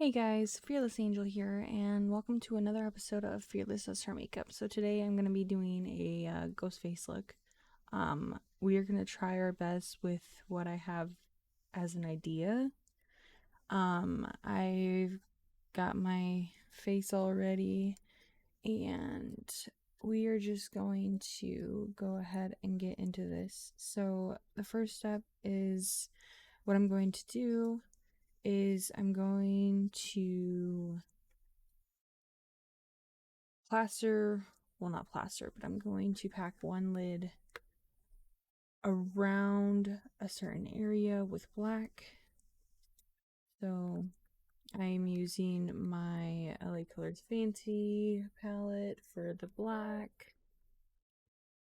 Hey guys, Fearless Angel here, and welcome to another episode of Fearless as Her Makeup. So today I'm going to be doing a Ghostface look. We are going to try our best with what I have as an idea. I've got my face all ready, and we are just going to go ahead and get into this. So the first step is what I'm going to do is I'm going to not plaster, but I'm going to pack one lid around a certain area with black. So I'm using my LA Colors Fancy palette for the black.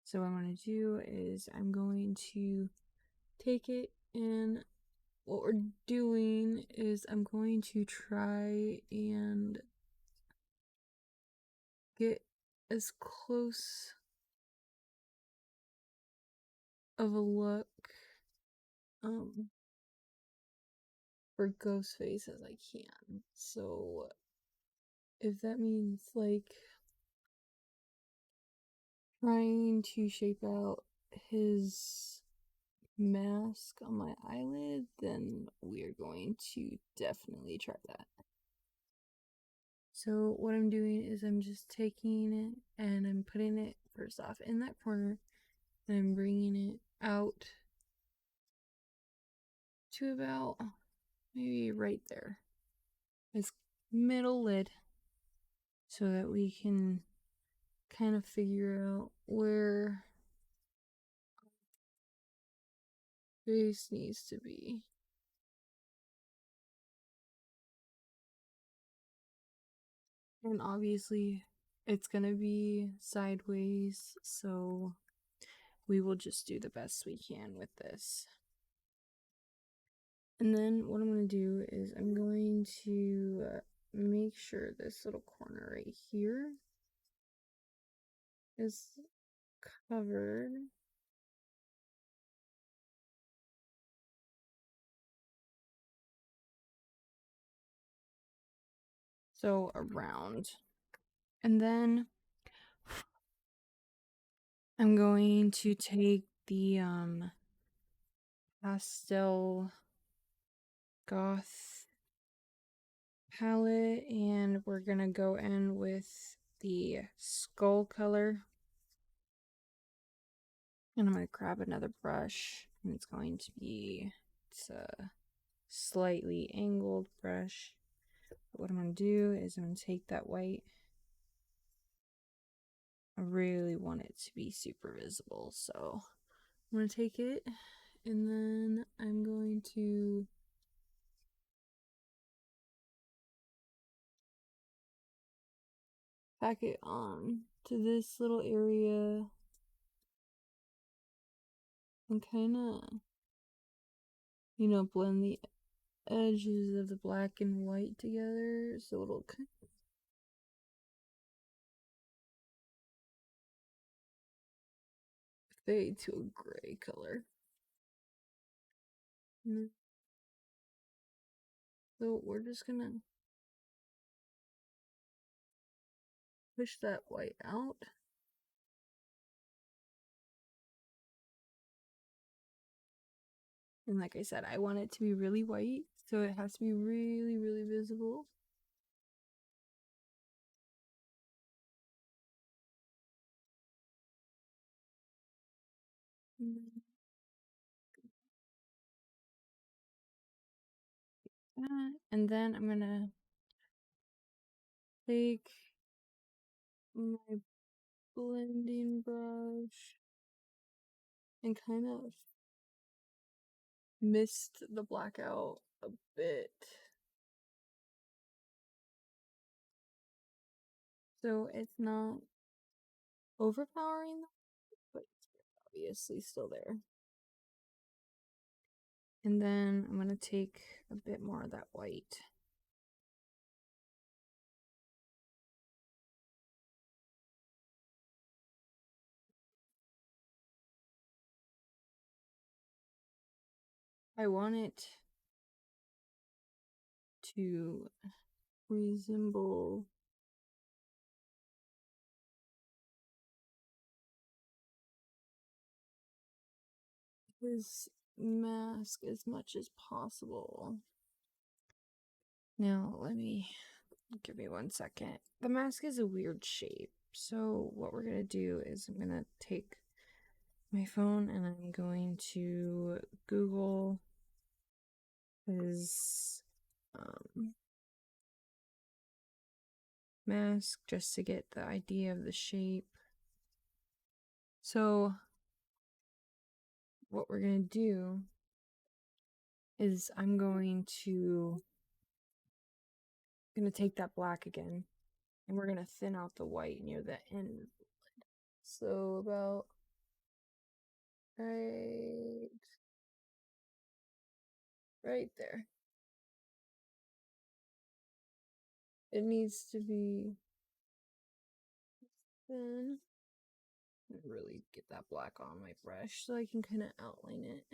So what I'm going to do is I'm going to take it, and what we're doing is I'm going to try and get as close of a look for Ghostface as I can. So if that means like trying to shape out his mask on my eyelid, then we are going to definitely try that. So what I'm doing is I'm just taking it and I'm putting it first off in that corner, and I'm bringing it out to about maybe right there, this middle lid, so that we can kind of figure out where face needs to be. And obviously it's gonna be sideways, so we will just do the best we can with this. And then what I'm gonna do is I'm going to make sure this little corner right here is covered. So around. And then I'm going to take the pastel goth palette, and we're gonna go in with the skull color. And I'm gonna grab another brush, and it's a slightly angled brush. But what I'm gonna do is I'm gonna take that white. I really want it to be super visible, so I'm gonna take it, and then I'm going to pack it on to this little area and kind of, blend the edges of the black and white together so it'll kind of fade to a gray color. So we're just gonna push that white out. And like I said, I want it to be really white, so it has to be really, really visible. And then I'm gonna take my blending brush and kind of mist the black out a bit. So it's not overpowering, but it's obviously still there. And then I'm gonna take a bit more of that white. I want it to resemble his mask as much as possible. Now, give me 1 second. The mask is a weird shape. So what we're gonna do is I'm gonna take my phone and I'm going to Google his mask just to get the idea of the shape. So what we're gonna do is I'm gonna take that black again and we're gonna thin out the white near the end. So about right there. It needs to be thin. Really get that black on my brush so I can kind of outline it.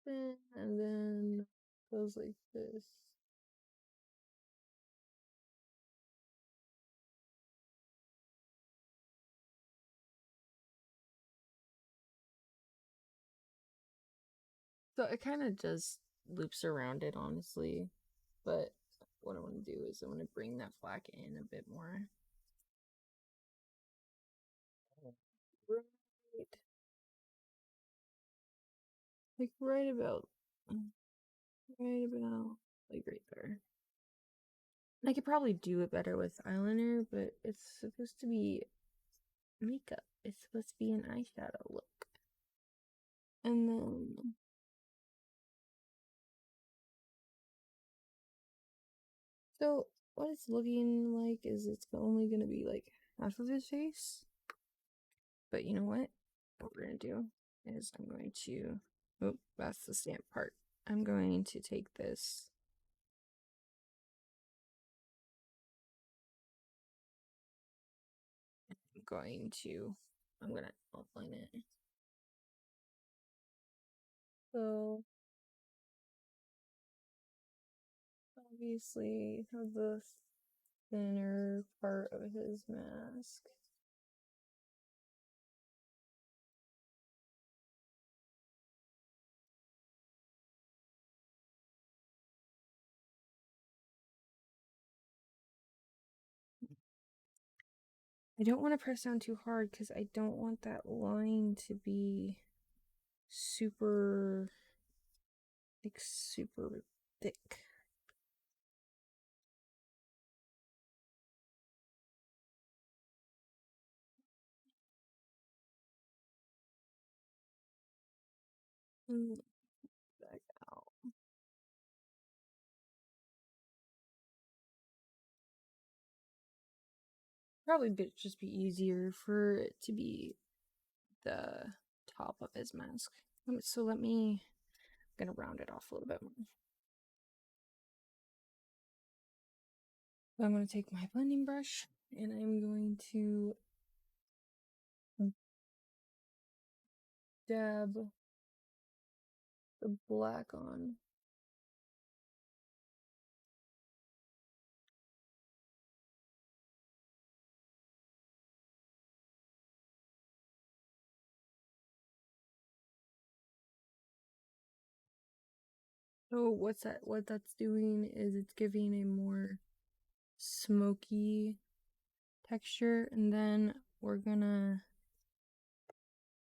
Thin, and then goes like this. So it kind of just loops around it, honestly. But what I want to do is I want to bring that black in a bit more. Right. Like right about like right there. I could probably do it better with eyeliner, but it's supposed to be makeup. It's supposed to be an eyeshadow look. And then so what it's looking like is it's only gonna be like half of his face. But you know what? What we're gonna do is I'm going to, oh, that's the stamp part. I'm going to take this. I'm gonna outline it. So obviously have the thinner part of his mask. I don't want to press down too hard because I don't want that line to be super thick. Back out. Probably just be easier for it to be the top of his mask. So I'm gonna round it off a little bit more. So I'm gonna take my blending brush and I'm going to dab the black on. So what that's doing is it's giving a more smoky texture, and then we're gonna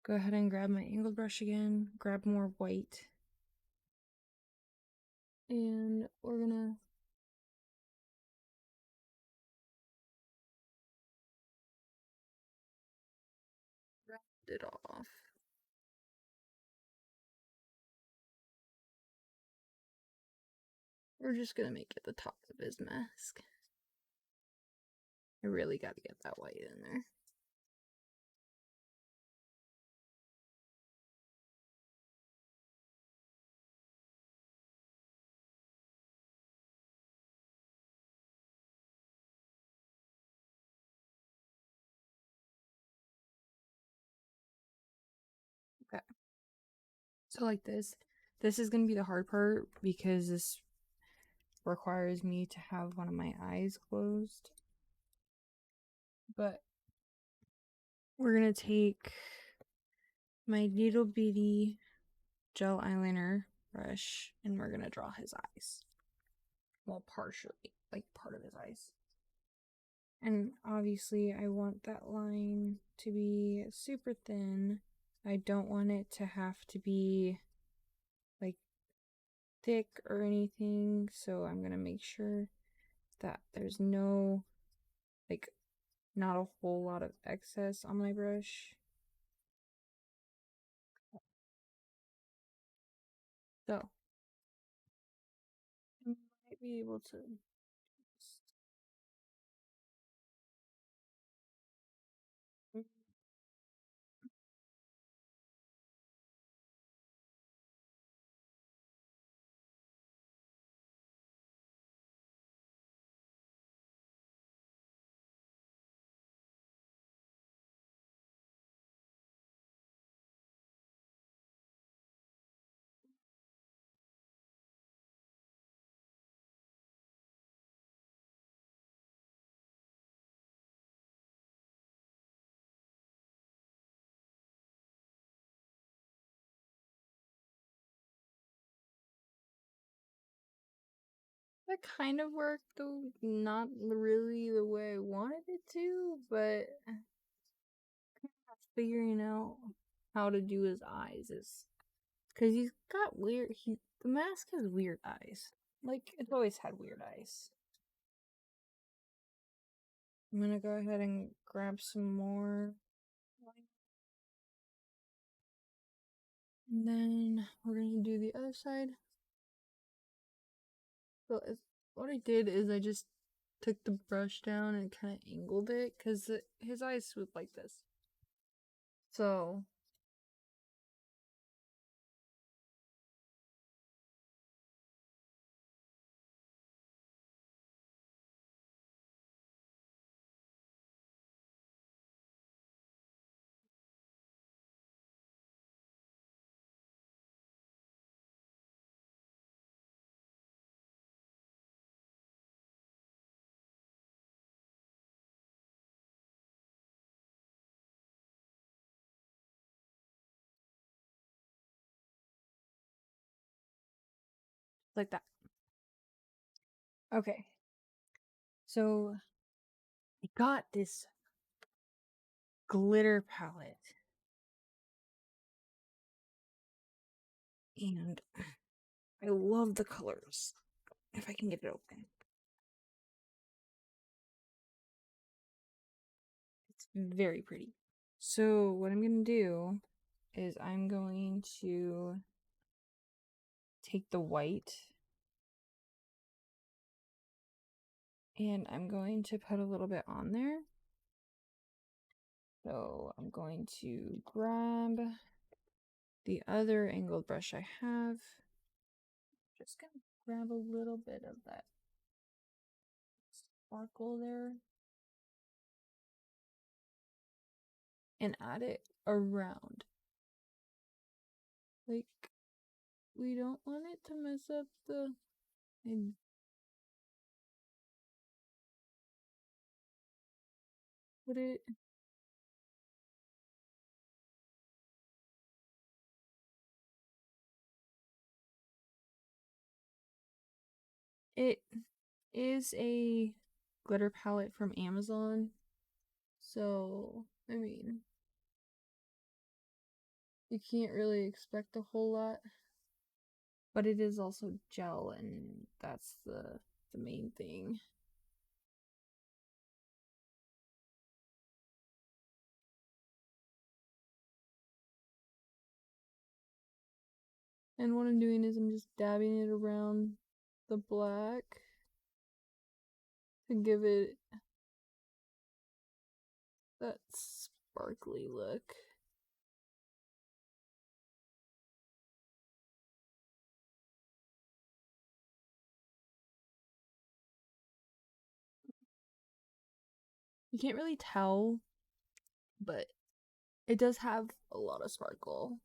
go ahead and grab my angled brush again, grab more white, and we're gonna round it off. We're just gonna make it the top of his mask. I really gotta get that white in there. Okay. So like this is gonna be the hard part because requires me to have one of my eyes closed. But we're gonna take my little bitty gel eyeliner brush and we're gonna draw his eyes. Well, partially, like part of his eyes. And obviously, I want that line to be super thin. I don't want it to have to be like thick or anything, so I'm gonna make sure that there's no, like, not a whole lot of excess on my brush. So, I might be able to just... That kind of worked, though not really the way I wanted it to, but figuring out how to do his eyes is because he's got weird. The mask has weird eyes. Like it's always had weird eyes. I'm gonna go ahead and grab some more, and then we're gonna do the other side. So what I did is I just took the brush down and kind of angled it because his eyes swoop like this. So like that. Okay. So I got this glitter palette and I love the colors. If I can get it open. It's very pretty. So what I'm going to do is I'm going to take the white and I'm going to put a little bit on there. So I'm going to grab the other angled brush I have. Just going to grab a little bit of that sparkle there and add it around. Like, we don't want it to mess up the... And put it... It is a glitter palette from Amazon. So, I mean, you can't really expect a whole lot. But it is also gel, and that's the main thing. And what I'm doing is I'm just dabbing it around the black to give it that sparkly look. You can't really tell, but it does have a lot of sparkle.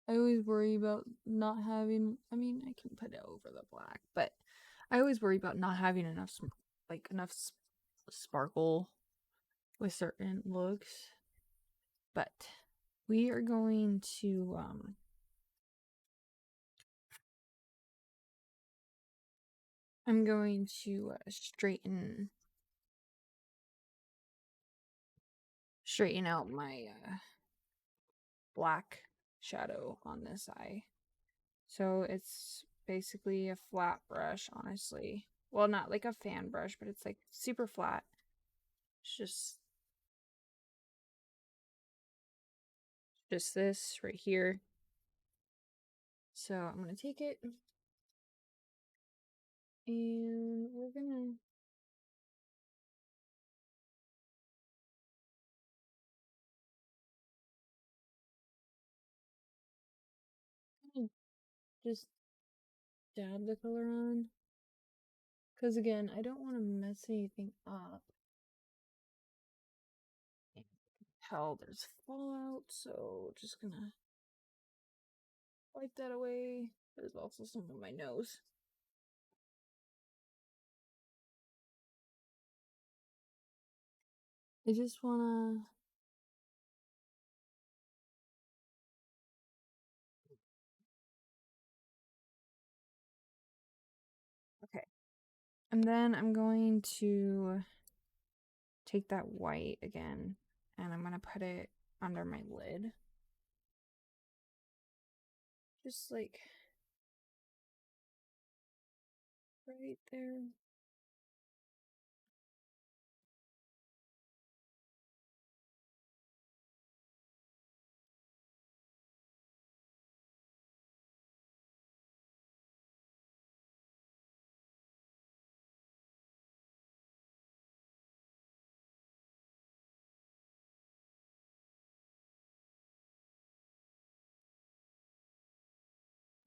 I always worry about not having, I mean, I can put it over the black, but I always worry about not having enough, like, enough sparkle with certain looks. But we are going to, I'm going to straighten out my black shadow on this eye. So it's basically a flat brush, honestly. Well, not like a fan brush, but it's like super flat. It's just this right here. So I'm gonna take it and we're gonna just dab the color on. Because again, I don't want to mess anything up. Hell, there's fallout, so just gonna wipe that away. There's also some on my nose. I just wanna. Okay. And then I'm going to take that white again and I'm gonna put it under my lid. Just like right there.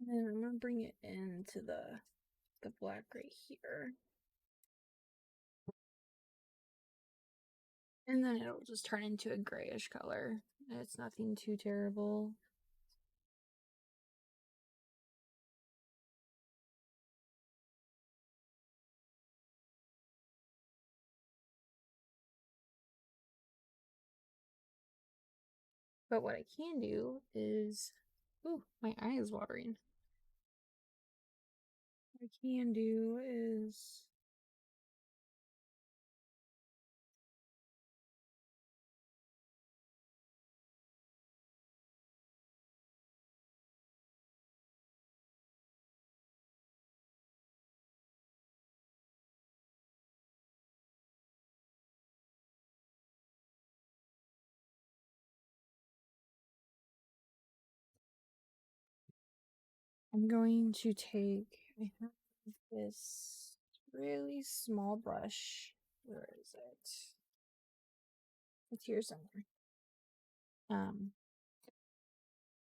And then I'm gonna bring it into the black right here. And then it'll just turn into a grayish color. It's nothing too terrible. But what I can do is, ooh, my eye is watering. What I can do is I'm going to take, I have this really small brush. Where is it? It's here somewhere. I'm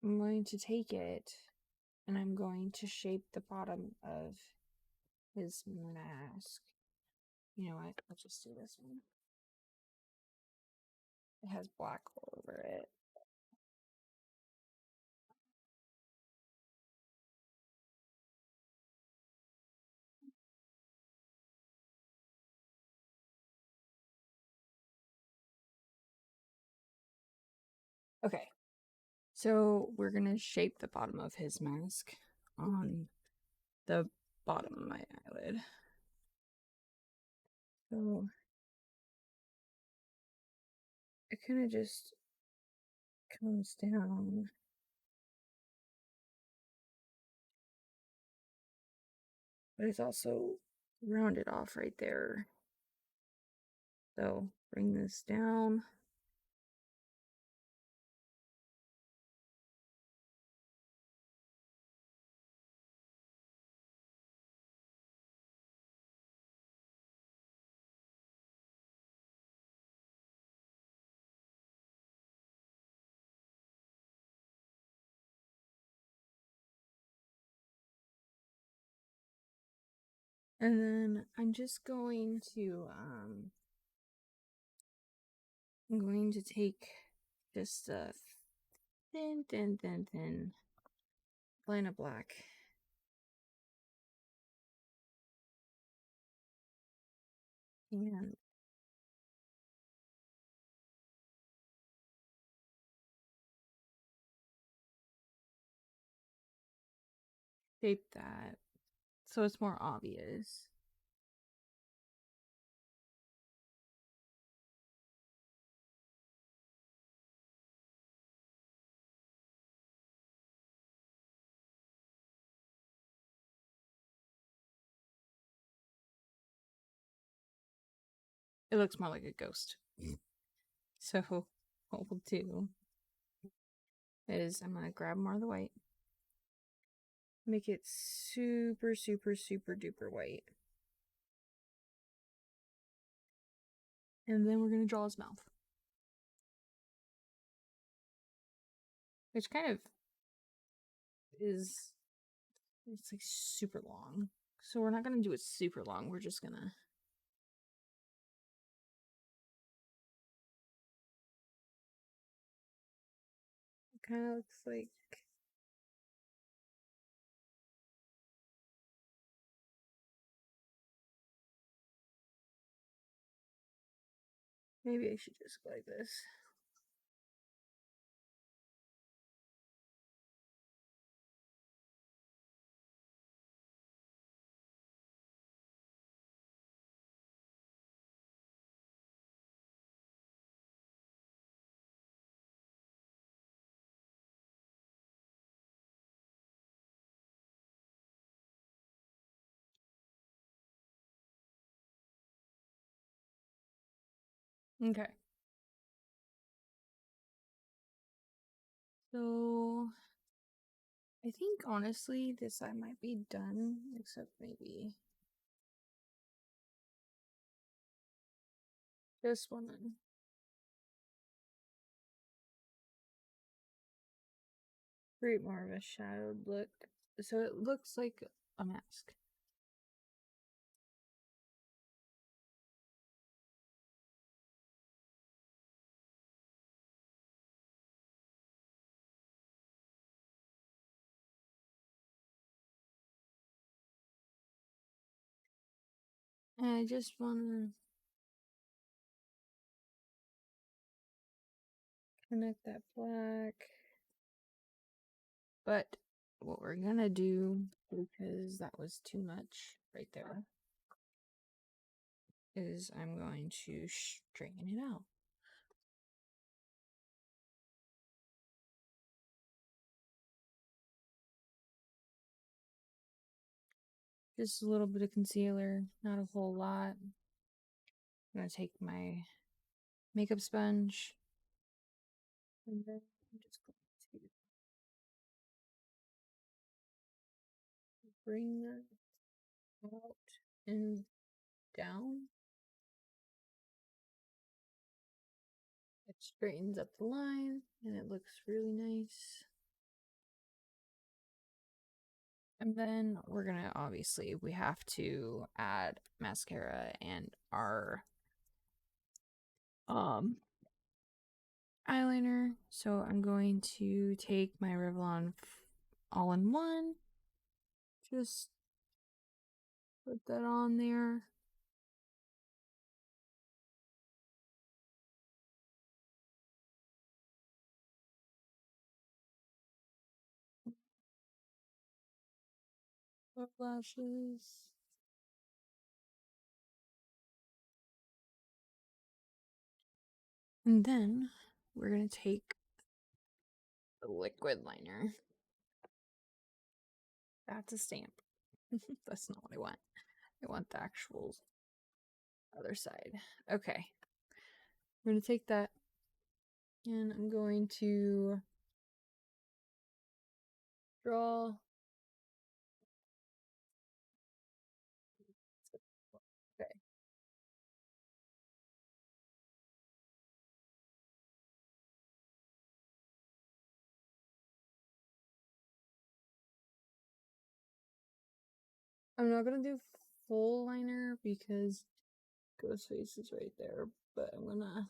going to take it and I'm going to shape the bottom of his mask. You know what? Let's just do this one. It has black all over it. Okay. So we're gonna shape the bottom of his mask on the bottom of my eyelid. So it kind of just comes down. But it's also rounded off right there. So bring this down. And then I'm just going to I'm going to take just a thin line of black. And shape that so it's more obvious. It looks more like a ghost. So what we'll do is I'm gonna grab more of the white, make it super, super, super duper white. And then we're gonna draw his mouth. Which kind of is, it's like super long. So we're not gonna do it super long, we're just gonna kind of looks like maybe I should just go like this. Okay. So I think honestly this side might be done, except maybe this one then. Create more of a shadowed look. So it looks like a mask. And I just wanna connect that black. But what we're gonna do, because that was too much right there, is I'm going to straighten it out. Just a little bit of concealer, not a whole lot. I'm gonna take my makeup sponge and then I'm just going to bring that out and down. It straightens up the line and it looks really nice. And then we're gonna, obviously, we have to add mascara and our eyeliner. So I'm going to take my Revlon all-in-one, just put that on there. Lashes. And then we're gonna take the liquid liner. That's a stamp. That's not what I want. I want the actual other side. Okay. We're gonna take that and I'm going to draw. Okay. I'm not gonna do full liner because Ghostface is right there, but I'm gonna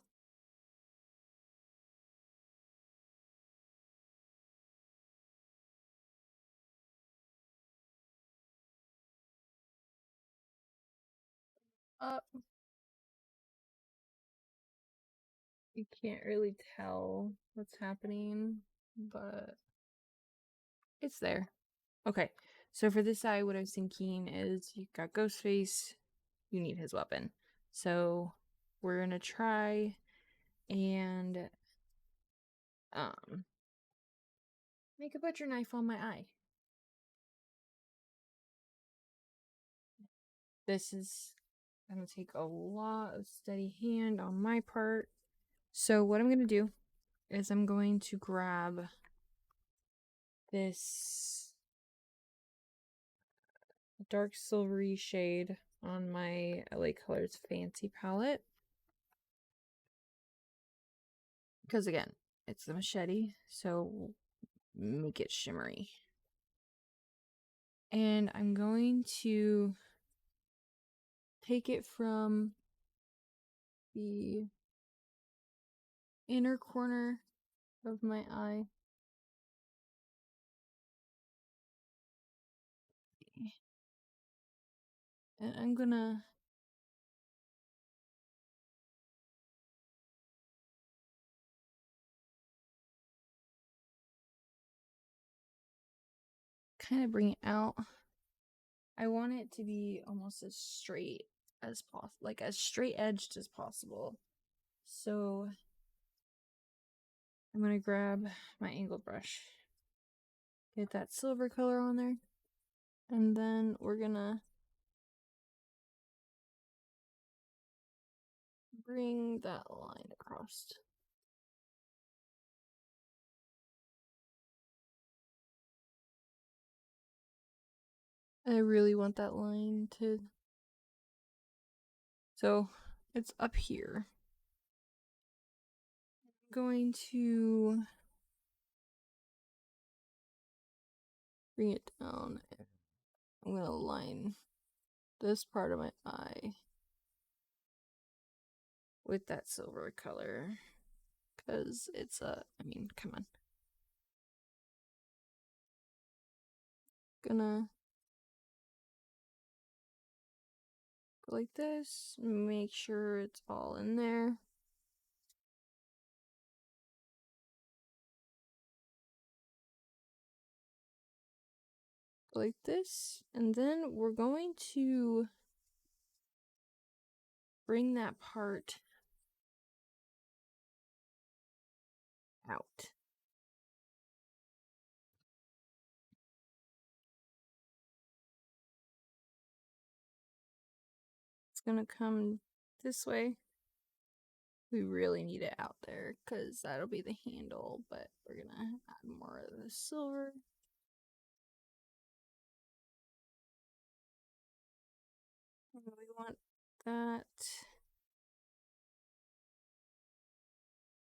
up. You can't really tell what's happening, but it's there. Okay, so for this eye, what I was thinking is you got Ghostface, you need his weapon. So we're gonna try and um make a butcher knife on my eye. This is gonna take a lot of steady hand on my part. So what I'm gonna do is I'm going to grab this dark silvery shade on my LA Colors Fancy palette. Because again, it's the machete, so make it shimmery. And I'm going to take it from the inner corner of my eye. And I'm gonna kind of bring it out. I want it to be almost as straight as possible, like as straight edged as possible. So I'm gonna grab my angled brush, get that silver color on there, and then we're gonna bring that line across. I really want that line to, so it's up here. I'm going to bring it down. I'm gonna line this part of my eye with that silver color because it's I mean, come on. Gonna go like this, make sure it's all in there. Go like this, and then we're going to bring that part out. It's gonna come this way. We really need it out there because that'll be the handle, but we're gonna add more of the silver. And we want that.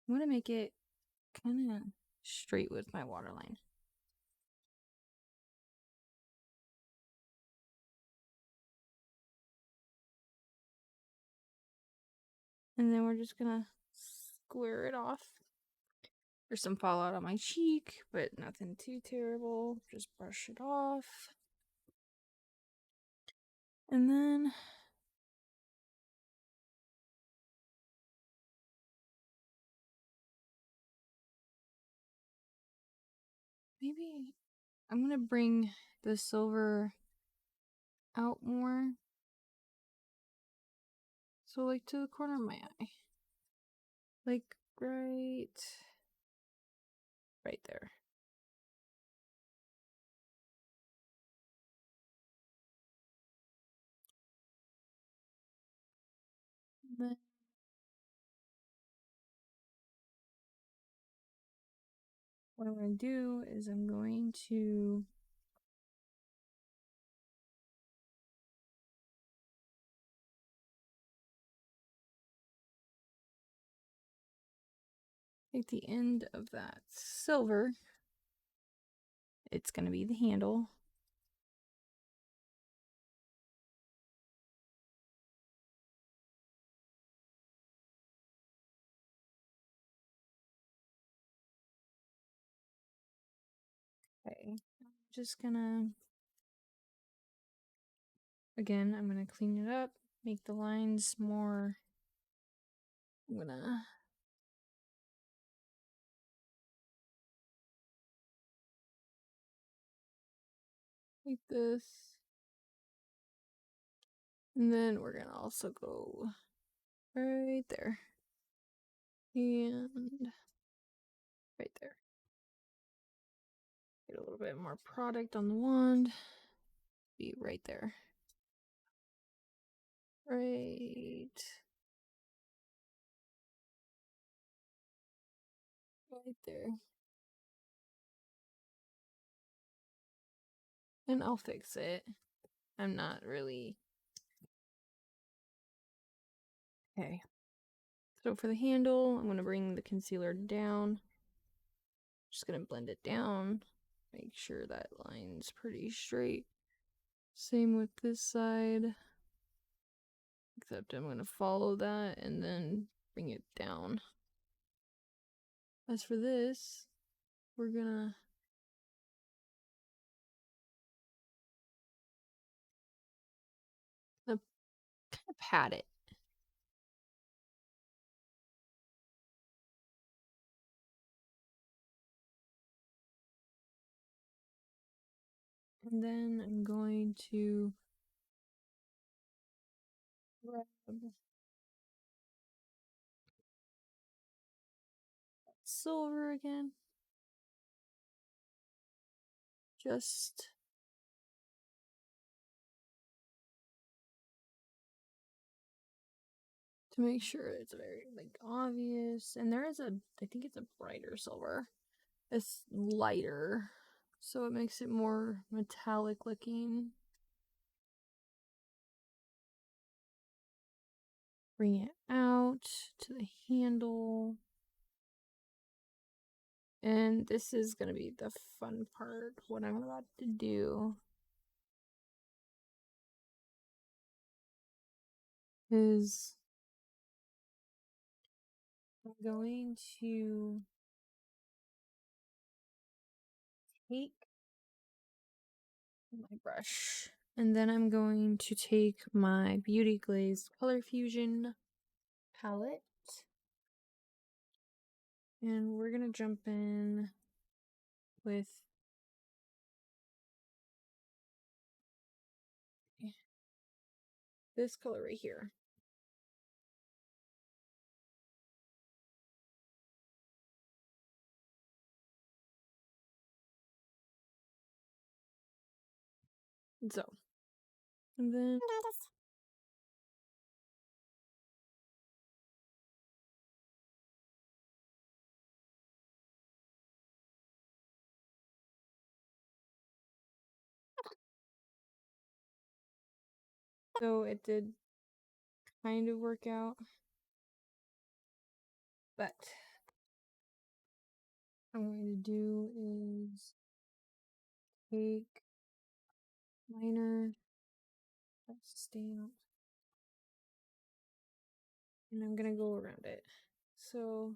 I'm gonna make it kind of straight with my waterline. And then we're just gonna square it off. There's some fallout on my cheek, but nothing too terrible. Just brush it off. And then maybe I'm gonna bring the silver out more. So like to the corner of my eye. Like right there. And then what I'm going to do is I'm going to take the end of that silver. It's going to be the handle. Okay, I'm just gonna, again, I'm gonna clean it up make the lines more. I'm gonna like this. And then we're gonna also go right there. And right there. Get a little bit more product on the wand. Be right there. Right. Right there. And I'll fix it. I'm not really. Okay. So for the handle, I'm going to bring the concealer down. Just going to blend it down. Make sure that line's pretty straight. Same with this side. Except I'm going to follow that and then bring it down. As for this, we're going to kind of pat it. And then I'm going to rub silver again. Just to make sure it's very like obvious. And there is I think it's a brighter silver. It's lighter, so it makes it more metallic looking. Bring it out to the handle. And this is gonna be the fun part, what I'm about to do is I'm going to take my brush and then I'm going to take my Beauty Glaze Color Fusion palette and we're gonna jump in with this color right here. So, and then so it did kind of work out, but what I'm going to do is take liner, stamp, and I'm gonna go around it. So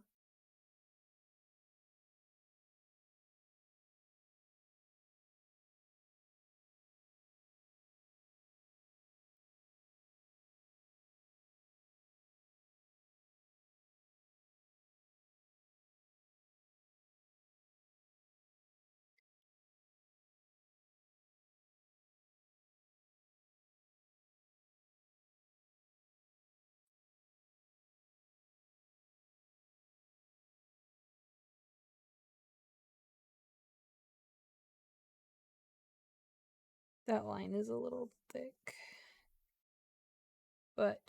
that line is a little thick, but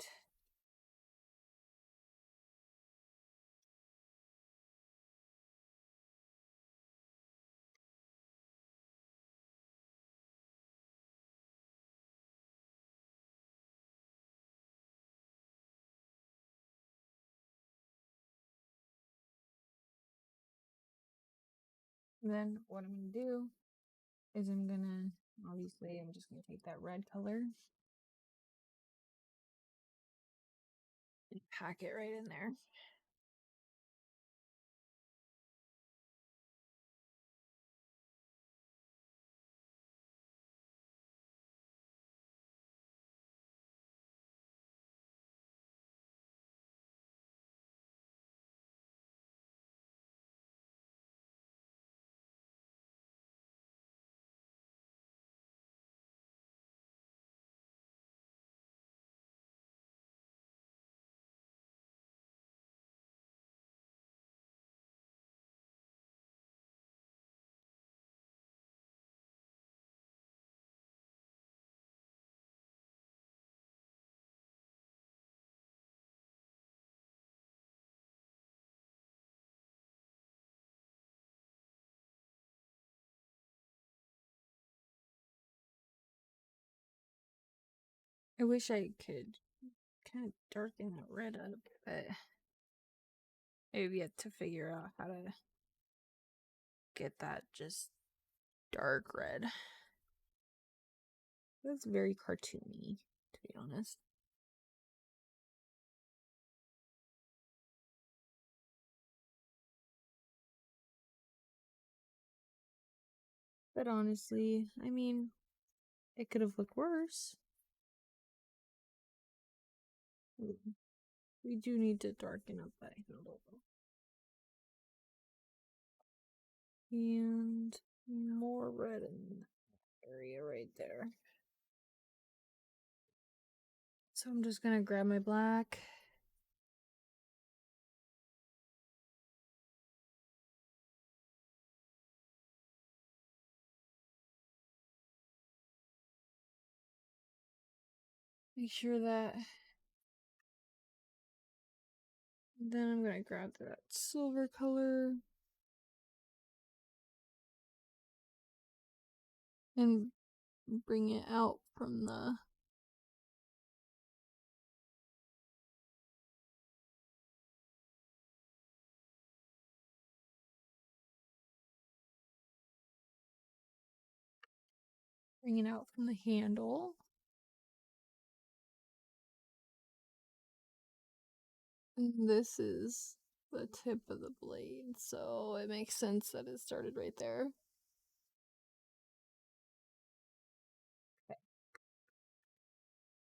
then what I'm gonna do is obviously I'm just gonna take that red color and pack it right in there. I wish I could kind of darken that red up, but I've yet to figure out how to get that just dark red. That's very cartoony, to be honest. But honestly, I mean, it could have looked worse. We do need to darken up that handle though. And more red in that area right there. So I'm just gonna grab my black. Make sure that. Then I'm gonna grab that silver color. And bring it out from the handle. And this is the tip of the blade, so it makes sense that it started right there. Okay.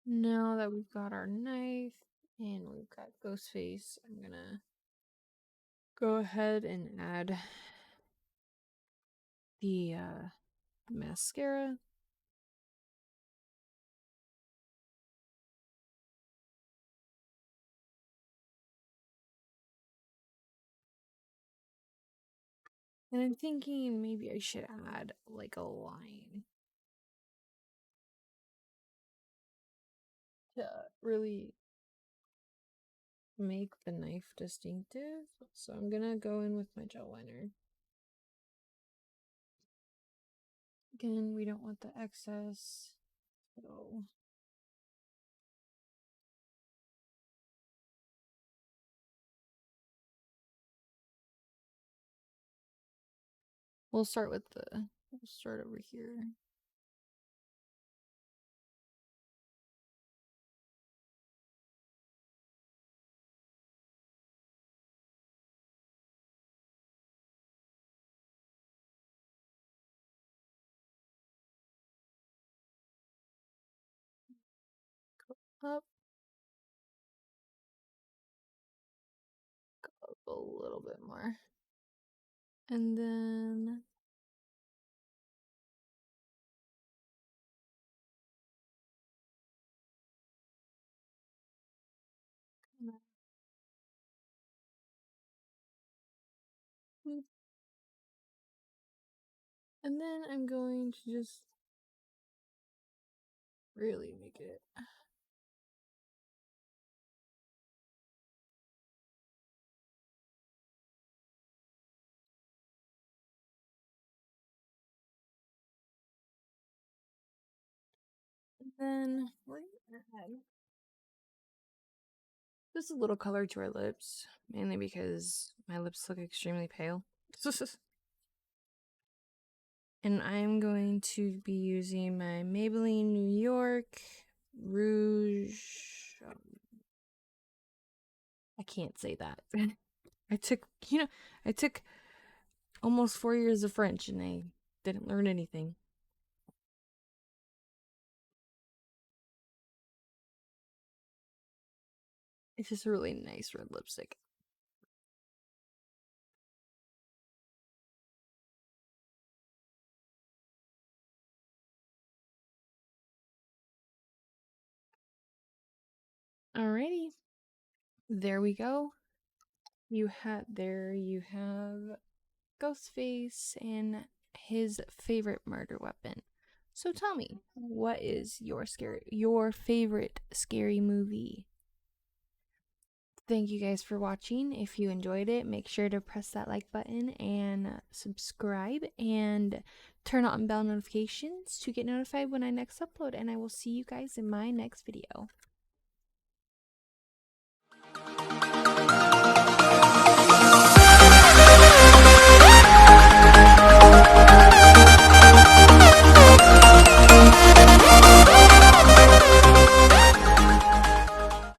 Now that we've got our knife and we've got Ghostface, I'm gonna go ahead and add the mascara. And I'm thinking maybe I should add like a line to really make the knife distinctive. So I'm gonna go in with my gel liner. Again, we don't want the excess, so we'll start over here. Up a little bit more. And then I'm going to just really make it. And then we're gonna add just a little color to our lips, mainly because my lips look extremely pale. And I'm going to be using my Maybelline New York Rouge. I can't say that. I took almost 4 years of French and I didn't learn anything. It's just a really nice red lipstick. Alrighty. There we go. You have Ghostface and his favorite murder weapon. So tell me, what is your favorite scary movie? Thank you guys for watching. If you enjoyed it, make sure to press that like button and subscribe and turn on bell notifications to get notified when I next upload. And I will see you guys in my next video.